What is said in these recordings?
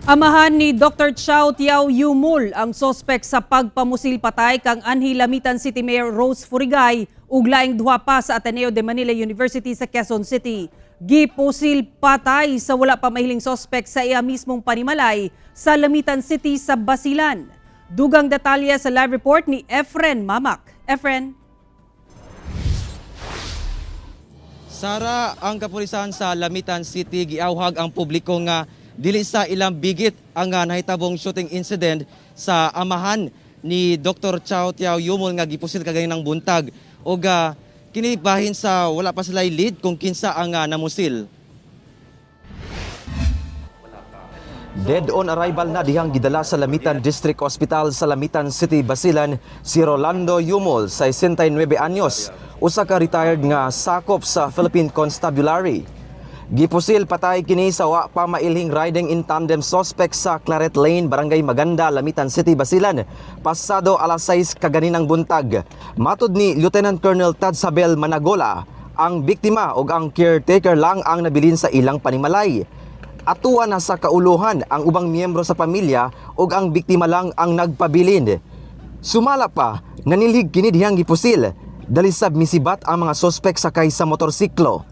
Amahan ni Dr. Chow Tiao Yumul ang sospek sa pagpamusil patay kang Anhi Lamitan City Mayor Rose Furigay ug laing duha pa sa Ateneo de Manila University sa Quezon City. Gipusil patay sa wala pa mahiling sospek sa iya mismong panimalay sa Lamitan City sa Basilan. Dugang detalye sa live report ni Efren Mamak. Efren. Sara, ang kapulisan sa Lamitan City giawhag ang publiko nga dili sa ilang bigit ang nahitabong shooting incident sa amahan ni Dr. Chow Tiao Yumul nga gipusil kaganinang buntag o kini bahin sa wala pa sila lead kung kinsa ang namusil. Dead on arrival na dihang gidala sa Lamitan District Hospital sa Lamitan City, Basilan si Rolando Yumul, 69 anyos, usa ka retired nga sakop sa Philippine Constabulary. Gipusil patay kini sa wa pa mailhing riding in tandem suspect sa Claret Lane, Barangay Maganda, Lamitan City, Basilan, pasado alas 6 kaganinang buntag. Matud ni Lieutenant Colonel Tad Sabel Managola, ang biktima ug ang caretaker lang ang nabilin sa ilang panimalay. Atuan na sa kauluhan ang ubang miyembro sa pamilya ug ang biktima lang ang nagpabilin. Sumala pa, nanilhig kini dihang gipusil, dalisab misibat ang mga suspect sakay sa motorsiklo.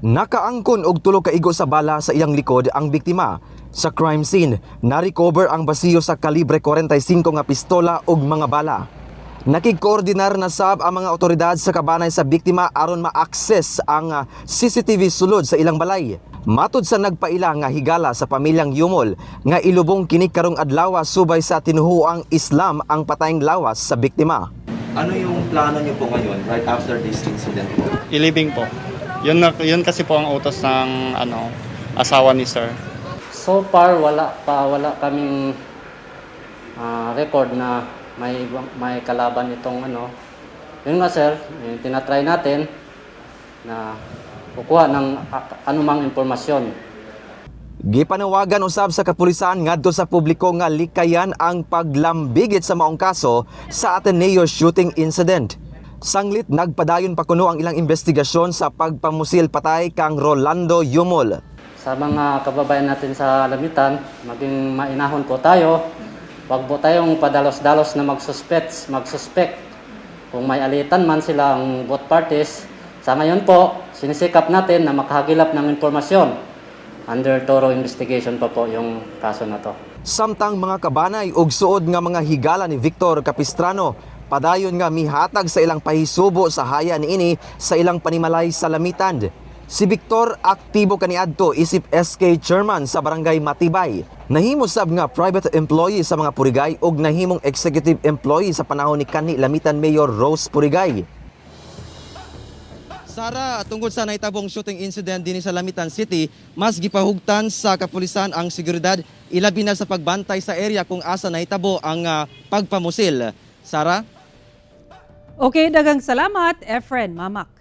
Nakaangkon og tulo ka igo sa bala sa iyang likod ang biktima. Sa crime scene, na-recover ang basiyo sa kalibre 45 nga pistola ug mga bala. Nakigkoordinar na sab ang mga otoridad sa kabanay sa biktima aron ma-access ang CCTV sulod sa ilang balay. Matud sa nagpaila nga higala sa pamilyang Yumul nga ilubong kini karong adlaw subay sa tinuhuang Islam ang patayng lawas sa biktima. Ano yung plano niyo po ngayon right after this incident po? Ilibing po. Yun kasi po ang utos ng asawa ni sir. So far wala kaming record na may kalaban itong Yun nga sir, tinatry natin na kukuha ng anumang impormasyon. Gipanawagan usab sa kapulisan ngadto sa publiko nga likayan ang paglambigit sa maong kaso sa Ateneo shooting incident. Sanglit nagpadayon pa kuno ang ilang investigasyon sa pagpamusil patay kang Rolando Yumul. Sa mga kababayan natin sa Lamitan, maging mainahon po tayo. Huwag po tayong padalos-dalos na mag-suspect. Kung may alitan man sila ang both parties, sa ngayon po, sinisikap natin na makahagilap ng impormasyon. Under thorough investigation pa po yung kaso na to. Samtang mga kabanay ug suod nga mga higala ni Victor Capistrano, padayon nga mihatag sa ilang pahisubo sa haya niini sa ilang panimalay sa Lamitan. Si Victor aktibo kaniadto isip SK chairman sa Barangay Matibay. Nahimo sab nga private employee sa mga Purigay ug nahimong executive employee sa panahon ni kanhi Lamitan Mayor Rose Furigay. Sara, tungkol sa nahitabong shooting incident din sa Lamitan City, mas gipahugtan sa kapulisan ang seguridad, ilabi na sa pagbantay sa area kung asa nahitabo ang pagpamusil. Sara? Okay, dagang salamat, Efren Mamak.